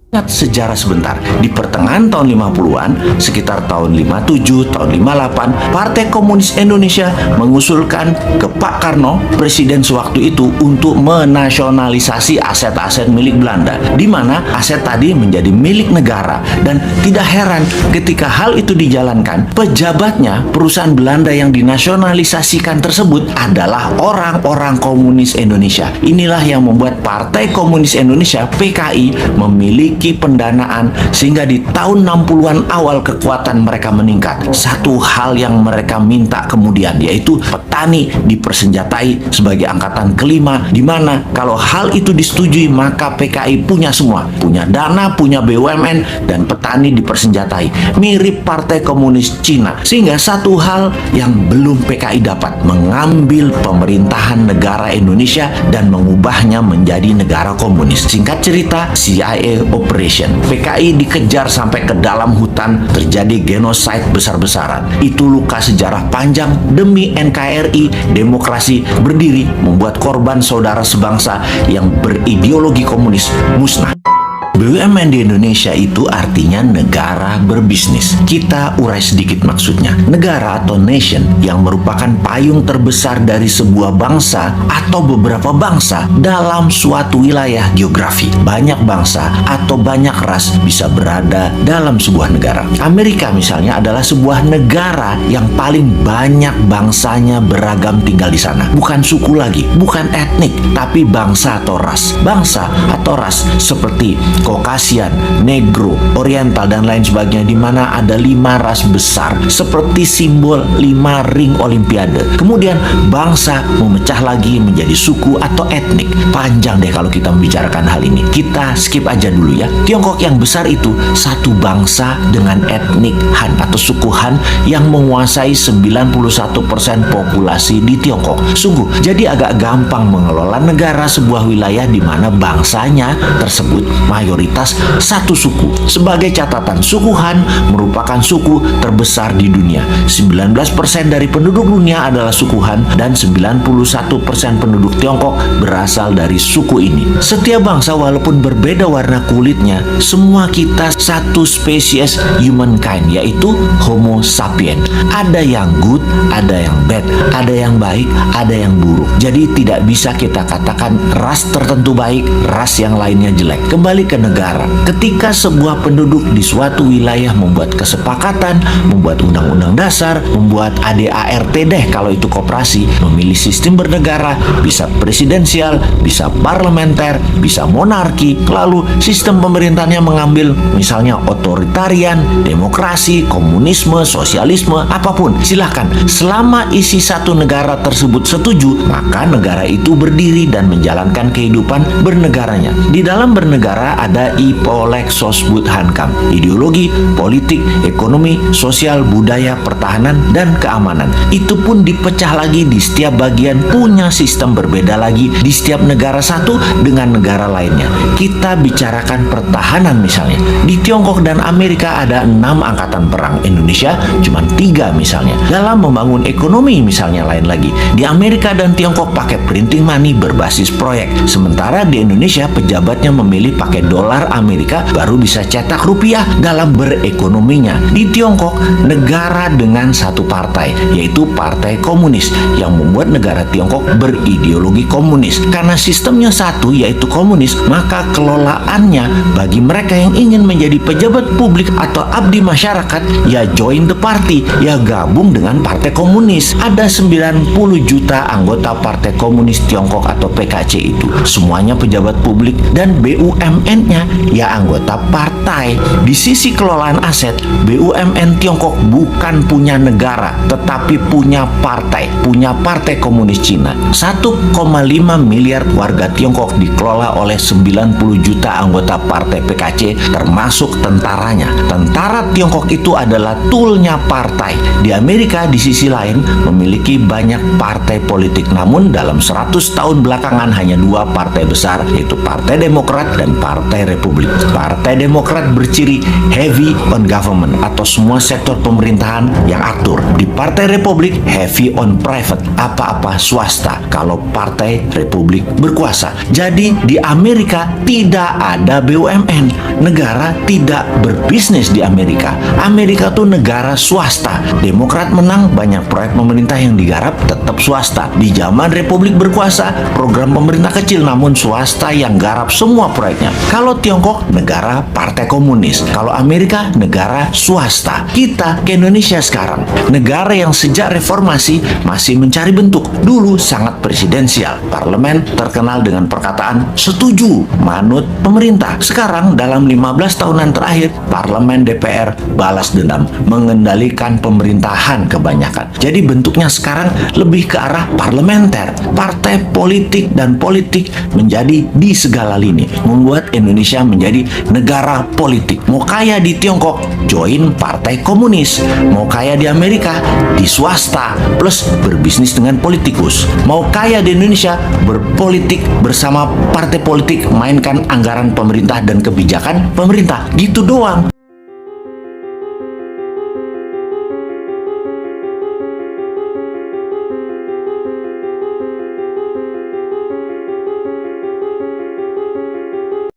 Ingat sejarah sebentar, di pertengahan tahun 50-an, sekitar tahun 57, tahun 58, Partai Komunis Indonesia mengusulkan ke Pak Karno, presiden sewaktu itu, untuk menasionalisasi aset-aset milik Belanda, di mana aset tadi menjadi milik negara. Dan tidak heran ketika hal itu dijalankan, pejabatnya, perusahaan Belanda yang dinasionalisasikan tersebut adalah orang-orang komunis Indonesia. Inilah yang membuat Partai Komunis Indonesia, PKI, memiliki pendanaan sehingga di tahun 60-an awal kekuatan mereka meningkat. Satu hal yang mereka minta kemudian yaitu petani dipersenjatai sebagai angkatan kelima, di mana kalau hal itu disetujui maka PKI punya semua, punya dana, punya BUMN, dan petani dipersenjatai. Mirip Partai Komunis Cina. Sehingga satu hal yang belum PKI dapat, mengambil pemerintahan negara Indonesia dan mengubahnya menjadi negara komunis. Singkat cerita, CIA Operation. PKI dikejar sampai ke dalam hutan, terjadi genosida besar-besaran. Itu luka sejarah panjang demi NKRI, demokrasi berdiri, membuat korban saudara sebangsa yang berideologi komunis musnah. BUMN di Indonesia itu artinya negara berbisnis. Kita urai sedikit maksudnya. Negara atau nation yang merupakan payung terbesar dari sebuah bangsa atau beberapa bangsa dalam suatu wilayah geografi. Banyak bangsa atau banyak ras bisa berada dalam sebuah negara. Amerika misalnya adalah sebuah negara yang paling banyak bangsanya beragam tinggal di sana. Bukan suku lagi, bukan etnik, tapi bangsa atau ras. Bangsa atau ras seperti Caucasian, Negro, Oriental, dan lain sebagainya, di mana ada 5 ras besar seperti simbol 5 ring Olimpiade. Kemudian bangsa memecah lagi menjadi suku atau etnik. Panjang deh kalau kita membicarakan hal ini. Kita skip aja dulu ya. Tiongkok yang besar itu satu bangsa dengan etnik Han atau suku Han yang menguasai 91% populasi di Tiongkok. Sungguh, jadi agak gampang mengelola negara sebuah wilayah di mana bangsanya tersebut mayoritas satu suku. Sebagai catatan, suku Han merupakan suku terbesar di dunia. 19% dari penduduk dunia adalah suku Han dan 91% penduduk Tiongkok berasal dari suku ini. Setiap bangsa walaupun berbeda warna kulitnya, semua kita satu spesies humankind, yaitu Homo sapiens. Ada yang good, ada yang bad, ada yang baik, ada yang buruk. Jadi tidak bisa kita katakan ras tertentu baik, ras yang lainnya jelek. Kembali ke negara. Ketika sebuah penduduk di suatu wilayah membuat kesepakatan, membuat undang-undang dasar, membuat ADART deh kalau itu koperasi, memilih sistem bernegara, bisa presidensial, bisa parlementer, bisa monarki, lalu sistem pemerintahnya mengambil misalnya otoritarian, demokrasi, komunisme, sosialisme, apapun, silahkan. Selama isi satu negara tersebut setuju, maka negara itu berdiri dan menjalankan kehidupan bernegaranya. Di dalam bernegara ada Ipolek Sosbud Hankam, ideologi, politik, ekonomi, sosial, budaya, pertahanan, dan keamanan. Itu pun dipecah lagi di setiap bagian, punya sistem berbeda lagi di setiap negara satu dengan negara lainnya. Kita bicarakan pertahanan misalnya. Di Tiongkok dan Amerika ada 6 angkatan perang. Indonesia cuma 3 misalnya. Dalam membangun ekonomi misalnya lain lagi. Di Amerika dan Tiongkok pakai printing money berbasis proyek. Sementara di Indonesia pejabatnya memilih pakai dolar Amerika baru bisa cetak rupiah dalam berekonominya. Di Tiongkok, negara dengan satu partai, yaitu Partai Komunis, yang membuat negara Tiongkok berideologi komunis. Karena sistemnya satu, yaitu komunis, maka kelolaannya bagi mereka yang ingin menjadi pejabat publik atau abdi masyarakat, ya join the party, ya gabung dengan Partai Komunis. Ada 90 juta anggota Partai Komunis Tiongkok atau PKC itu. Semuanya pejabat publik dan BUMN-nya ya anggota partai. Di sisi kelolaan aset, BUMN Tiongkok bukan punya negara, tetapi punya Partai Komunis Cina. 1,5 miliar warga Tiongkok dikelola oleh 90 juta anggota Partai PKC, termasuk tentaranya. Tentara Tiongkok itu adalah toolnya partai. Di Amerika di sisi lain memiliki banyak partai politik, namun dalam 100 tahun belakangan hanya 2 partai besar, yaitu Partai Demokrat dan Partai Partai Republik. Partai Demokrat berciri heavy on government atau semua sektor pemerintahan yang atur. Di Partai Republik heavy on private, apa-apa swasta kalau Partai Republik berkuasa. Jadi di Amerika tidak ada BUMN. Negara tidak berbisnis di Amerika. Amerika tuh negara swasta. Demokrat menang, banyak proyek pemerintah yang digarap tetap swasta. Di zaman Republik berkuasa, program pemerintah kecil namun swasta yang garap semua proyeknya. Kalau Tiongkok, negara partai komunis. Kalau Amerika, negara swasta. Kita ke Indonesia sekarang, negara yang sejak reformasi masih mencari bentuk. Dulu sangat presidensial. Parlemen terkenal dengan perkataan setuju, manut pemerintah. Sekarang dalam 15 tahunan terakhir, parlemen DPR balas dendam, mengendalikan pemerintahan kebanyakan. Jadi bentuknya sekarang lebih ke arah parlementer. Partai politik dan politik menjadi di segala lini, membuat Indonesia menjadi negara politik. Mau kaya di Tiongkok, join partai komunis. Mau kaya di Amerika, di swasta, plus berbisnis dengan politikus. Mau kaya di Indonesia, berpolitik bersama partai politik, mainkan anggaran pemerintah dan kebijakan pemerintah. Gitu doang.